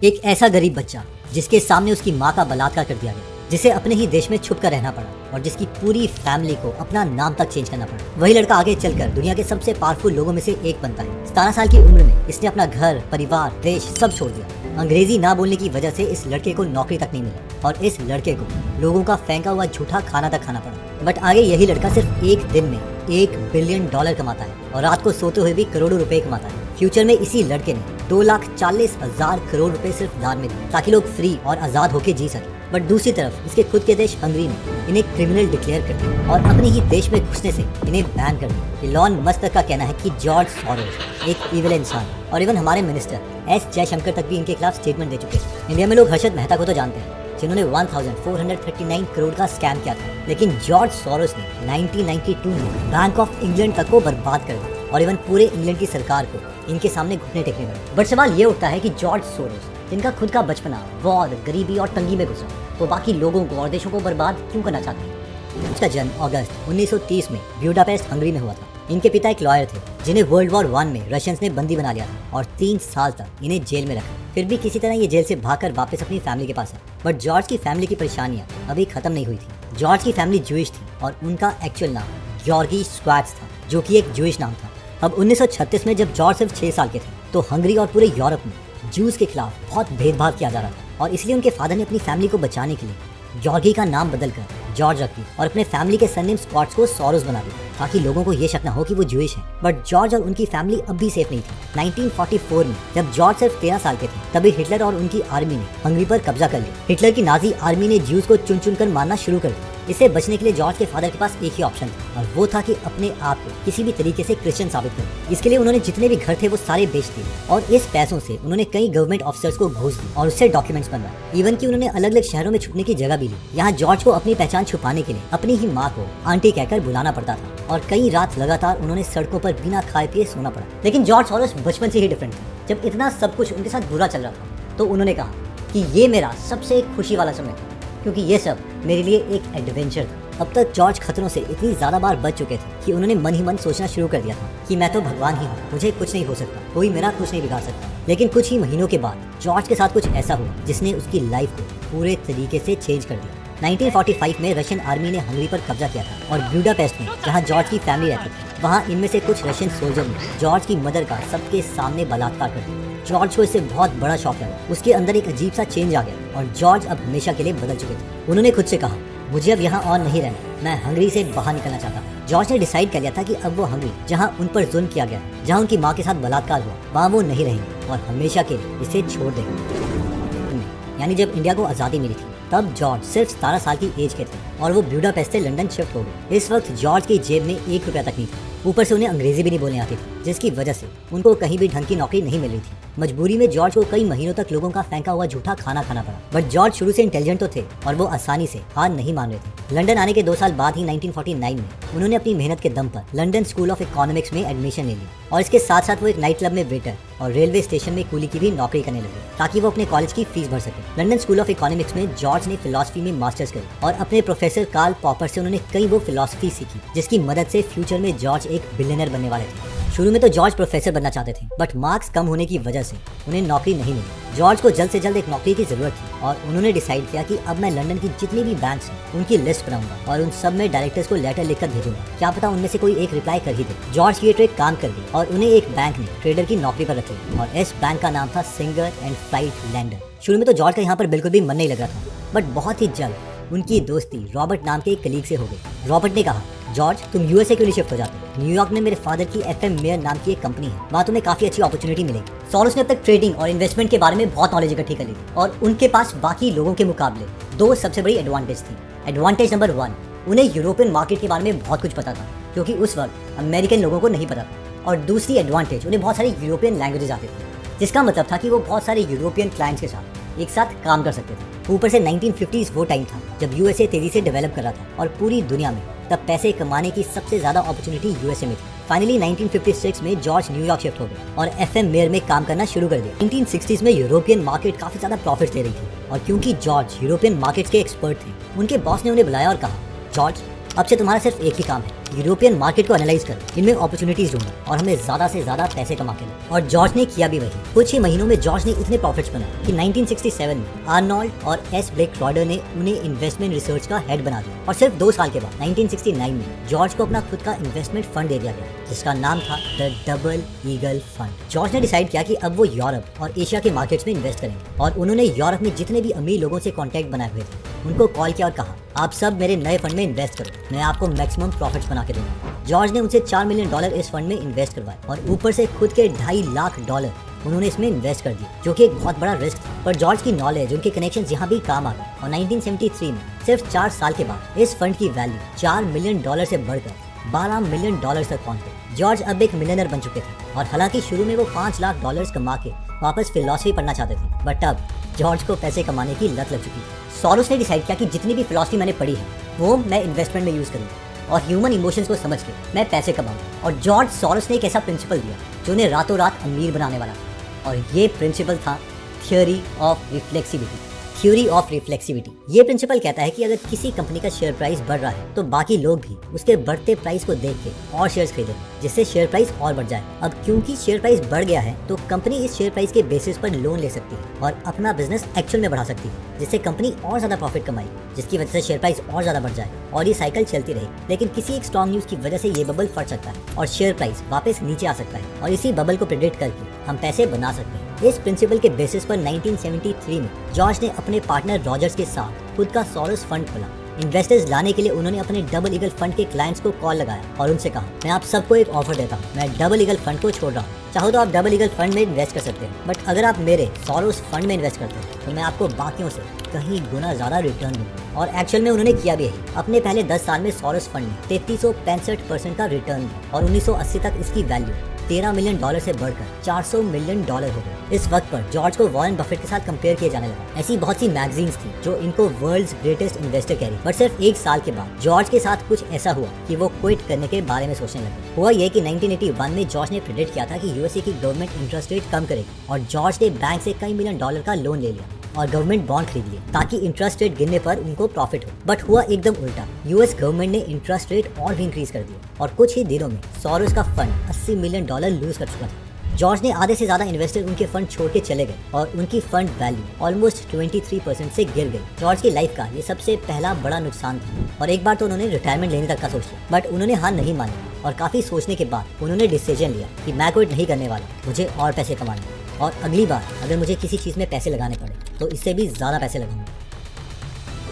एक ऐसा गरीब बच्चा जिसके सामने उसकी माँ का बलात्कार कर दिया गया, जिसे अपने ही देश में छुप कर रहना पड़ा और जिसकी पूरी फैमिली को अपना नाम तक चेंज करना पड़ा। वही लड़का आगे चलकर दुनिया के सबसे पावरफुल लोगों में से एक बनता है। 17 साल की उम्र में इसने अपना घर, परिवार, देश सब छोड़ दिया। अंग्रेजी ना बोलने की वजह से इस लड़के को नौकरी तक नहीं मिला और इस लड़के को लोगों का फेंका हुआ झूठा खाना तक खाना पड़ा। बट आगे यही लड़का सिर्फ एक दिन में $1 बिलियन कमाता है और रात को सोते हुए भी करोड़ों रुपए कमाता है। फ्यूचर में इसी लड़के ने 2,40,000 करोड़ रुपए सिर्फ दान में दिए ताकि लोग फ्री और आजाद होकर जी सके। बट दूसरी तरफ इसके खुद के देश हंगरी ने इन्हें क्रिमिनल डिक्लेयर कर दिया और अपने ही देश में घुसने से इन्हें बैन कर दिया। इलॉन मस्क का कहना है कि जॉर्ज सोरोस एक इविल इंसान और इवन हमारे मिनिस्टर एस जयशंकर तक भी इनके खिलाफ स्टेटमेंट दे चुके हैं। इंडिया में लोग हर्षद मेहता को तो जानते हैं, जिन्होंने 1439 करोड़ का स्कैम किया था, लेकिन जॉर्ज सोरोस ने 1992 में बैंक ऑफ इंग्लैंड तक को बर्बाद कर दिया और इवन पूरे इंग्लैंड की सरकार को इनके सामने घुटने टेकने पड़े। बट सवाल ये उठता है कि जॉर्ज सोरोस, जिनका खुद का बचपना वॉर, गरीबी और तंगी में गुजरा, वो बाकी लोगों को और देशों को बर्बाद क्यों करना चाहते हैं? उसका जन्म अगस्त 1930 में ब्यूडापेस्ट हंगरी में हुआ था। इनके पिता एक लॉयर थे जिन्हें वर्ल्ड वॉर 1 में रशियंस ने बंदी बना लिया था और 3 साल तक इन्हें जेल में रखा। फिर भी किसी तरह ये जेल से भागकर वापस अपनी फैमिली के पास है। बट जॉर्ज की फैमिली की परेशानियां अभी खत्म नहीं हुई थी। जॉर्ज की फैमिली जूइश थी और उनका एक्चुअल नाम जॉर्गी स्क्वाट्स था, जो कि एक जूइश नाम था। अब 1936 में जब जॉर्ज सिर्फ 6 साल के थे तो हंगरी और पूरे यूरोप में जूस के खिलाफ बहुत भेदभाव किया जा रहा था और इसलिए उनके फादर ने अपनी फैमिली को बचाने के लिए जॉर्गी का नाम बदलकर जॉर्ज रख दी और अपने फैमिली के सरनेम स्कॉट्स को सोरोस बना दिया ताकि लोगों को ये शक न हो कि वो जूइश है। बट जॉर्ज और उनकी फैमिली अब भी सेफ नहीं थी। 1944 में जब जॉर्ज सिर्फ 13 साल के थे तभी हिटलर और उनकी आर्मी ने हंगरी पर कब्जा कर लिया। हिटलर की नाजी आर्मी ने ज्यूज को चुन चुन कर मारना शुरू कर दिया। इससे बचने के लिए जॉर्ज के फादर के पास एक ही ऑप्शन था और वो था कि अपने आप को किसी भी तरीके से क्रिश्चियन साबित करें। इसके लिए उन्होंने जितने भी घर थे वो सारे बेच दिए और इस पैसों से उन्होंने कई गवर्नमेंट ऑफिसर्स को घूस दी और उससे डॉक्यूमेंट्स बनवाए। इवन कि उन्होंने अलग अलग शहरों में छुपने की जगह भी ली। यहाँ जॉर्ज को अपनी पहचान छुपाने के लिए अपनी ही माँ को आंटी कहकर बुलाना पड़ता था और कई रात लगातार उन्होंने सड़कों पर बिना खाए पिए सोना पड़ा। लेकिन जॉर्ज सोरोस बचपन से ही डिफरेंट था। जब इतना सब कुछ उनके साथ बुरा चल रहा था तो उन्होंने कहा कि ये मेरा सबसे खुशी वाला समय था, क्योंकि ये सब मेरे लिए एक एडवेंचर था। अब तक जॉर्ज खतरों से इतनी ज्यादा बार बच चुके थे कि उन्होंने मन ही मन सोचना शुरू कर दिया था कि मैं तो भगवान ही हूँ, मुझे कुछ नहीं हो सकता, कोई मेरा कुछ नहीं बिगाड़ सकता। लेकिन कुछ ही महीनों के बाद जॉर्ज के साथ कुछ ऐसा हुआ जिसने उसकी लाइफ को पूरे तरीके से चेंज कर दिया। 1945 में रशियन आर्मी ने हंगरी पर कब्जा किया था और ब्यूडापेस्ट में, जहाँ जॉर्ज की फैमिली रहती थी, वहाँ इनमें से कुछ रशियन सोल्जर ने जॉर्ज की मदर का सबके सामने बलात्कार कर दिया। जॉर्ज को इससे बहुत बड़ा शॉक लगा। उसके अंदर एक अजीब सा चेंज आ गया और जॉर्ज अब हमेशा के लिए बदल चुके थे। उन्होंने खुद से कहा, मुझे अब यहाँ और नहीं रहना, मैं हंगरी से बाहर निकलना चाहता हूँ। जॉर्ज ने डिसाइड कर लिया था कि अब वो हंगरी, जहाँ उन पर जुल्म किया गया, जहाँ उनकी माँ के साथ बलात्कार हुआ, वहाँ वो नहीं रहेंगे और हमेशा के लिए इसे छोड़ देंगे। यानी जब इंडिया को आज़ादी मिली थी तब जॉर्ज सिर्फ 17 साल की एज के थे और वो ब्यूडापेस्ट से लंदन शिफ्ट हो गए। इस वक्त जॉर्ज की जेब में 1 रुपया तक नहीं था। ऊपर से उन्हें अंग्रेजी भी नहीं बोलने आती थी, जिसकी वजह से उनको कहीं भी ढंग की नौकरी नहीं मिल रही थी। मजबूरी में जॉर्ज को कई महीनों तक लोगों का फेंका हुआ झूठा खाना खाना पड़ा। बट जॉर्ज शुरू से इंटेलिजेंट तो थे और वो आसानी से हार नहीं मान रहे थे। लंदन आने के 2 साल बाद ही 1949 में उन्होंने अपनी मेहनत के दम पर लंदन स्कूल ऑफ इकोनॉमिक्स में एडमिशन ले लिया और इसके साथ साथ वो एक नाइट क्लब में वेटर और रेलवे स्टेशन में कूली की भी नौकरी करने लगे ताकि वो अपने कॉलेज की फीस भर सके। लंदन स्कूल ऑफ इकोनॉमिक्स में जॉर्ज ने फिलॉसफी में मास्टर्स करी और अपने प्रोफेसर कार्ल पॉपर से उन्होंने कई वो फिलॉसफी सीखी जिसकी मदद से फ्यूचर में जॉर्ज एक बिलियनर बनने वाले थे। शुरू में तो जॉर्ज प्रोफेसर बनना चाहते थे, बट मार्क्स कम होने की वजह से उन्हें नौकरी नहीं मिली। जॉर्ज को जल्द से जल्द एक नौकरी की जरूरत थी और उन्होंने डिसाइड किया कि अब मैं लंदन की जितनी भी बैंक्स हैं उनकी लिस्ट बनाऊंगा और उन सब में डायरेक्टर्स को लेटर लिखकर भेजूंगा, क्या पता उनमें से कोई एक रिप्लाई कर ही दे। जॉर्ज की ये ट्रिक काम कर दी और उन्हें एक बैंक ने ट्रेडर की नौकरी पर रख लिया और इस बैंक का नाम था सिंगर एंड फ्लाइट लैंडर। शुरू में तो जॉर्ज का यहाँ पर बिल्कुल भी मन नहीं लग रहा था, बट बहुत ही जल्द उनकी दोस्ती रॉबर्ट नाम के एक कलीग से हो गई। रॉबर्ट ने कहा, जॉर्ज तुम यूएसए क्यों नहीं शिफ्ट हो जाते? न्यूयॉर्क में मेरे फादर की FM मेयर नाम की एक कंपनी है, वहाँ तुम्हें काफी अच्छी अपॉर्चुनिटी मिलेगी। सोरोस ने अब तक ट्रेडिंग और इन्वेस्टमेंट के बारे में बहुत नॉलेज इकट्ठी कर ली थी और उनके पास बाकी लोगों के मुकाबले 2 सबसे बड़ी एडवांटेज थी। एडवांटेज नंबर 1, उन्हें यूरोपियन मार्केट के बारे में बहुत कुछ पता था क्योंकि उस वक्त अमेरिकन लोगों को नहीं पता था। और दूसरी एडवांटेज, उन्हें बहुत सारी यूरोपियन लैंग्वेजेस आती थी, जिसका मतलब था कि वो बहुत सारे यूरोपियन क्लाइंट्स के साथ एक साथ काम कर सकते थे। ऊपर से 1950s वो टाइम था जब यूएसए तेजी से डेवलप कर रहा था और पूरी दुनिया में तब पैसे कमाने की सबसे ज्यादा अपॉर्चुनिटी यूएसए में थी। फाइनली 1956 में जॉर्ज न्यूयॉर्क शिफ्ट हो गए और FM मेयर में काम करना शुरू कर दिया। 1960s में यूरोपियन मार्केट काफी ज्यादा प्रॉफिट दे रही थी और क्योंकि जॉर्ज यूरोपियन मार्केट्स के एक्सपर्ट थे, उनके बॉस ने उन्हें बुलाया और कहा, जॉर्ज अब से तुम्हारा सिर्फ एक ही काम है, यूरोपियन मार्केट को एनालाइज करो, इनमें अपॉर्चुनिटीज ढूंढो और हमें ज्यादा से ज्यादा पैसे कमा के लो। और जॉर्ज ने किया भी वही। कुछ ही महीनों में जॉर्ज ने इतने प्रॉफिट्स बनाए कि 1967 में आर्नोल्ड और एस ब्लेक रॉडर ने उन्हें इन्वेस्टमेंट रिसर्च का हेड बना दिया। और सिर्फ 2 साल के बाद 1969 में जॉर्ज को अपना खुद का इन्वेस्टमेंट फंड दे दिया गया, जिसका नाम था the double eagle fund. George ने डिसाइड किया कि अब वो यूरोप और एशिया के मार्केट्स में इन्वेस्ट करेंगे और उन्होंने यूरोप में जितने भी अमीर लोगों से कॉन्टैक्ट बनाए हुए थे उनको कॉल किया और कहा, आप सब मेरे नए फंड में इन्वेस्ट करो, मैं आपको मैक्सिमम प्रॉफिट्स बना के दूंगा। जॉर्ज ने उनसे $4 मिलियन इस फंड में इन्वेस्ट करवाए और ऊपर से खुद के $2.5 लाख उन्होंने इसमें इन्वेस्ट कर दिए, जो कि एक बहुत बड़ा रिस्क था। पर जॉर्ज की नॉलेज, उनके कनेक्शंस यहाँ भी काम आ गए और 1973 में सिर्फ 4 साल के बाद इस फंड की वैल्यू $4 मिलियन से बढ़कर $12 मिलियन तक पहुंच गई। जॉर्ज अब एक मिलियनर बन चुके थे और हालांकि शुरू में वो $5 लाख कमा के वापस फिलॉसफी पढ़ना चाहते थे, बट अब जॉर्ज को पैसे कमाने की लत लग चुकी थी। सोरोस ने डिसाइड किया कि जितनी भी फिलॉसफी मैंने पढ़ी है वो मैं इन्वेस्टमेंट में यूज करूँगा और ह्यूमन इमोशंस को समझ के मैं पैसे कमाऊंगा। और जॉर्ज सोरोस ने एक ऐसा प्रिंसिपल दिया जो उन्हें रातों रात अमीर बनाने वाला था और ये प्रिंसिपल था theory of reflexivity. Theory of reflexivity ये प्रिंसिपल कहता है कि अगर किसी कंपनी का शेयर प्राइस बढ़ रहा है तो बाकी लोग भी उसके बढ़ते प्राइस को देख के और शेयर्स खरीदें, जिससे शेयर प्राइस और बढ़ जाए। अब क्योंकि शेयर प्राइस बढ़ गया है तो कंपनी इस शेयर प्राइस के बेसिस पर लोन ले सकती है और अपना बिजनेस एक्चुअल में बढ़ा सकती है, जिससे कंपनी और ज्यादा प्रॉफिट कमाई, जिसकी वजह से शेयर प्राइस और ज्यादा बढ़ जाए और ये साइकिल चलती रही। लेकिन किसी एक स्ट्रॉन्ग न्यूज की वजह से ये बबल फट सकता है और शेयर प्राइस वापस नीचे आ सकता है और इसी बबल को प्रेडिक्ट करके हम पैसे बना सकते हैं। इस प्रिंसिपल के बेसिस पर 1973 में जॉर्ज ने अपने पार्टनर रॉजर्स के साथ खुद का सोरोस फंड खोला। इन्वेस्टर्स लाने के लिए उन्होंने अपने डबल ईगल फंड के क्लाइंट्स को कॉल लगाया और उनसे कहा, मैं आप सबको एक ऑफर देता हूँ, मैं डबल ईगल फंड को छोड़ रहा हूँ, चाहो तो आप डबल ईगल फंड में इन्वेस्ट कर सकते हैं, बट अगर आप मेरे सोरोस फंड में इन्वेस्ट करते हैं तो मैं आपको बाकियों से कहीं गुना ज्यादा रिटर्न दूंगा। और एक्चुअल में उन्होंने किया भी यही। अपने पहले 10 साल में सोरोस फंड में 3365% का रिटर्न दिया और 1980 तक इसकी वैल्यू $13 मिलियन से बढ़कर $400 मिलियन हो गए। इस वक्त पर जॉर्ज को वॉरेन बफेट के साथ कंपेयर किया जाने लगा। ऐसी बहुत सी मैगजीन्स थी जो इनको वर्ल्ड्स ग्रेटेस्ट इन्वेस्टर कह रही, बट सिर्फ 1 साल के बाद जॉर्ज के साथ कुछ ऐसा हुआ कि वो क्विट करने के बारे में सोचने लगे। हुआ ये कि 1981 में जॉर्ज ने प्रेडिक्ट किया था कि यूएसए की गवर्नमेंट इंटरेस्ट रेट कम करेगी और जॉर्ज ने बैंक से कई $मिलियन का लोन ले लिया और गवर्नमेंट बॉन्ड खरीद लिए ताकि इंटरेस्ट रेट गिरने पर उनको प्रॉफिट हो। बट हुआ एकदम उल्टा। यूएस गवर्नमेंट ने इंटरेस्ट रेट और भी इंक्रीज कर दिया और कुछ ही दिनों में सोरोस का फंड $80 मिलियन लूज कर चुका था। जॉर्ज ने आधे से ज्यादा इन्वेस्टर उनके फंड छोड़ के चले गए और उनकी फंड वैल्यू ऑलमोस्ट 23% से गिर गई। जॉर्ज की लाइफ का ये सबसे पहला बड़ा नुकसान था और एक बार तो उन्होंने रिटायरमेंट लेने तक का सोच लिया, बट उन्होंने हार नहीं मानी और काफी सोचने के बाद उन्होंने डिसीजन लिया कि मैं क्विट नहीं करने वाला, मुझे और पैसे कमाने और अगली बार अगर मुझे किसी चीज में पैसे लगाने पड़े तो इससे भी ज्यादा पैसे लगाऊंगा।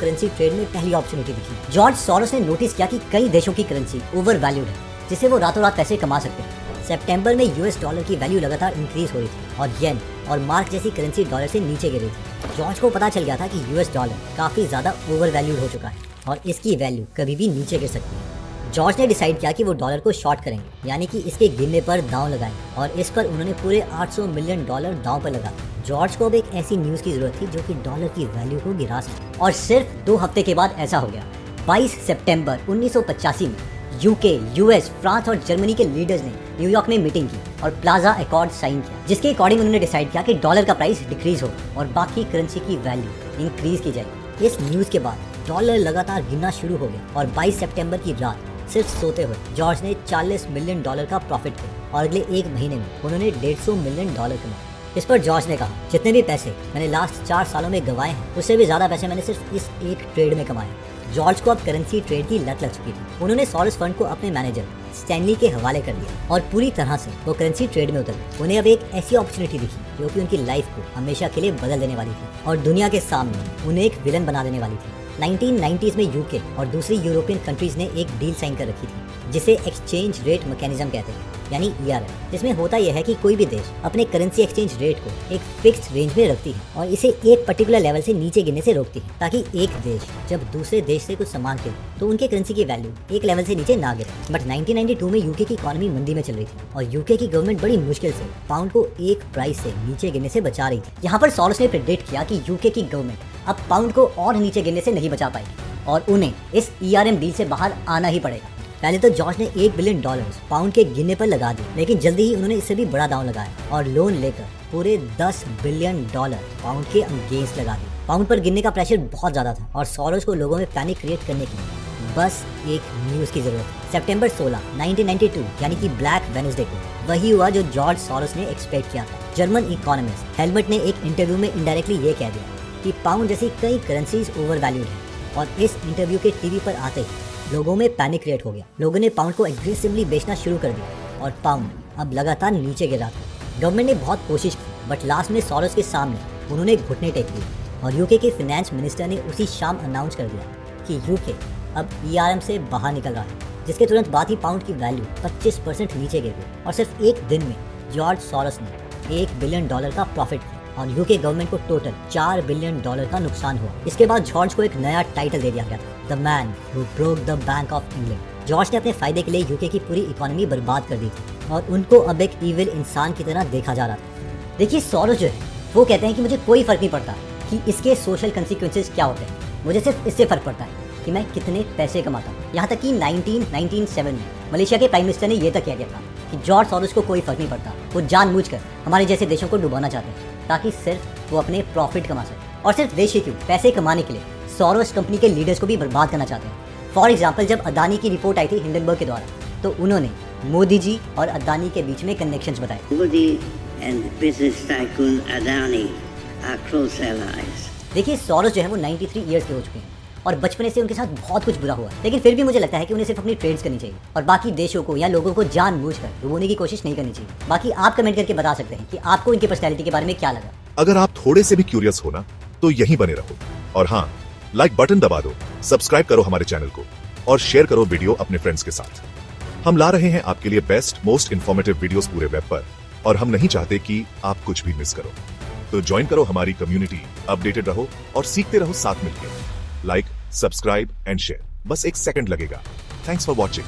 करेंसी ट्रेड में पहली अपॉर्चुनिटी दिखी। जॉर्ज सोरोस ने नोटिस किया कि कई देशों की करेंसी ओवर वैल्यूड है, जिससे वो रातों रात पैसे कमा सकते हैं। सितंबर में यूएस डॉलर की वैल्यू लगातार इंक्रीज हो रही थी और येन और मार्क जैसी करेंसी डॉलर से नीचे गिर रही थी। जॉर्ज को पता चल गया था कि यूएस डॉलर काफी ज्यादा ओवर वैल्यूड हो चुका है और इसकी वैल्यू कभी भी नीचे गिर सकती है। जॉर्ज ने डिसाइड किया कि वो डॉलर को शॉर्ट करेंगे, यानी कि इसके गिरने पर दांव लगाएंगे और इस पर उन्होंने पूरे $800 मिलियन दांव पर लगा। जॉर्ज को अब एक ऐसी न्यूज की जरूरत थी जो कि डॉलर की वैल्यू को गिरा सके और सिर्फ 2 हफ्ते के बाद ऐसा हो गया। 22 सितंबर 1985 में यूके, यूएस, फ्रांस और जर्मनी के लीडर्स ने न्यूयॉर्क में मीटिंग की और प्लाजा अकॉर्ड साइन किया, जिसके अकॉर्डिंग उन्होंने डिसाइड किया कि डॉलर का प्राइस डिक्रीज हो और बाकी करेंसी की वैल्यू इंक्रीज की जाएगी। इस न्यूज के बाद डॉलर लगातार गिरना शुरू हो गया और 22 सितंबर की रात सिर्फ सोते हुए जॉर्ज ने $40 मिलियन का प्रॉफिट किया और अगले 1 महीने में उन्होंने $150 मिलियन कमाए। इस पर जॉर्ज ने कहा, जितने भी पैसे मैंने लास्ट 4 सालों में गंवाए हैं उससे भी ज्यादा पैसे मैंने सिर्फ इस एक ट्रेड में कमाए। जॉर्ज को अब करेंसी ट्रेड की लत लग चुकी थी। उन्होंने सोरोस फंड को अपने मैनेजर स्टैनली के हवाले कर दिया और पूरी तरह से वो करेंसी ट्रेड में उतर गए। उन्हें अब एक ऐसी अपॉर्चुनिटी दिखी जो कि उनकी लाइफ को हमेशा के लिए बदल देने वाली थी और दुनिया के सामने उन्हें एक विलन बना देने वाली थी। 1990s में यूके और दूसरी यूरोपियन कंट्रीज ने एक डील साइन कर रखी थी जिसे एक्सचेंज रेट मैकेनिज्म कहते हैं, यानी ERM, जिसमें होता यह है कि कोई भी देश अपने करेंसी एक्सचेंज रेट को एक फिक्स्ड रेंज में रखती है और इसे एक पर्टिकुलर लेवल से नीचे गिरने से रोकती है, ताकि एक देश जब दूसरे देश से कुछ सामान खरीदे तो उनके करेंसी की वैल्यू एक लेवल से नीचे ना गिरे। बट 1992 में यूके की इकोनॉमी मंदी में चल रही थी और यूके की गवर्नमेंट बड़ी मुश्किल से पाउंड को एक प्राइस से नीचे गिरने से बचा रही थी। यहाँ पर सोरोस ने प्रेडिक्ट किया कि यूके की गवर्नमेंट अब पाउंड को और नीचे गिरने से नहीं बचा पाएगी और उन्हें इस ERM डील से बाहर आना ही पड़ेगा। पहले तो जॉर्ज ने $1 बिलियन पाउंड के गिरने पर लगा दिए, लेकिन जल्दी ही उन्होंने इससे भी बड़ा दांव लगाया और लोन लेकर पूरे $10 बिलियन पाउंड के अगेंस्ट लगा दिए। पाउंड पर गिरने का प्रेशर बहुत ज्यादा था और सोरोस को लोगों में पैनिक क्रिएट करने के लिए बस एक न्यूज की जरूरत है। सितंबर 16, 1992 यानी कि ब्लैक वेडनेसडे को वही हुआ जो जॉर्ज सोरोस ने एक्सपेक्ट किया था। जर्मन इकोनॉमिस्ट हेलमट ने एक इंटरव्यू में इनडायरेक्टली ये कह दिया कि पाउंड जैसी कई करेंसीज ओवरवैल्यूड है, और इस इंटरव्यू के टीवी पर आते ही लोगों में पैनिक क्रिएट हो गया। लोगों ने पाउंड को एग्रेसिवली बेचना शुरू कर दिया और पाउंड अब लगातार नीचे गिर रहा था। गवर्नमेंट ने बहुत कोशिश की, बट लास्ट में सोरोस के सामने उन्होंने घुटने टेक दिए और यूके के फाइनेंस मिनिस्टर ने उसी शाम अनाउंस कर दिया कि यूके अब ERM से बाहर निकल रहा है, जिसके तुरंत बाद ही पाउंड की वैल्यू 25% नीचे गिर गई और सिर्फ एक दिन में जॉर्ज सोरोस ने $1 बिलियन का प्रॉफिट किया और यूके गवर्नमेंट को टोटल $4 बिलियन का नुकसान हुआ। इसके बाद जॉर्ज को एक नया टाइटल दे दिया गया था, the man who broke the bank of England. George ने अपने फायदे के लिए यूके की पूरी इकोनॉमी बर्बाद कर दी थी और उनको अब एक इविल इंसान की तरह देखा जा रहा था। देखिए सोरोस जो है वो कहते हैं कि मुझे कोई फर्क नहीं पड़ता कि इसके सोशल कंसिक्वेंसेस क्या होते हैं, मुझे सिर्फ इससे फर्क पड़ता है कि मैं कितने पैसे कमाता हूँ। यहाँ तक कि 1997 में मलेशिया के प्राइम मिनिस्टर ने यह तक कह दिया था कि जॉर्ज सोरोस को कोई फर्क नहीं पड़ता, वो जानबूझकर हमारे जैसे देशों को डुबाना चाहते हैं ताकि सिर्फ वो अपने प्रॉफिट कमा सके। और सिर्फ देश ही क्यों, पैसे कमाने के लिए सोरोस कंपनी के लीडर्स को भी बर्बाद करना चाहते हैं। फॉर एग्जाम्पल, जब अदानी की रिपोर्ट आई थी हिंडनबर्ग के द्वारा, तो उन्होंने मोदी जी और अदानी के बीच में कनेक्शंस बताए। Modi and business tycoon Adani are close allies. देखिए सोरोस जो है वो 93 इयर्स के हो चुके हैं और बचपन से उनके साथ बहुत कुछ बुरा हुआ, लेकिन फिर भी मुझे लगता है कि उन्हें सिर्फ अपनी ट्रेड्स करनी चाहिए और बाकी देशों को या लोगों को जानबूझकर डुबोने की कोशिश नहीं करनी चाहिए। बाकी आप कमेंट करके बता सकते हैं कि आपको इनकी पर्सनैलिटी के बारे में क्या लगा। अगर आप थोड़े से भी क्यूरियस हो ना तो यहीं बने रहो, और हाँ, लाइक बटन दबा दो, सब्सक्राइब करो हमारे चैनल को और शेयर करो वीडियो अपने फ्रेंड्स के साथ। हम ला रहे हैं आपके लिए बेस्ट मोस्ट इन्फॉर्मेटिव वीडियोस पूरे वेब पर, और हम नहीं चाहते कि आप कुछ भी मिस करो। तो ज्वाइन करो हमारी कम्युनिटी, अपडेटेड रहो और सीखते रहो साथ मिलकर। लाइक, सब्सक्राइब एंड शेयर, बस एक सेकंड लगेगा। Thanks for watching.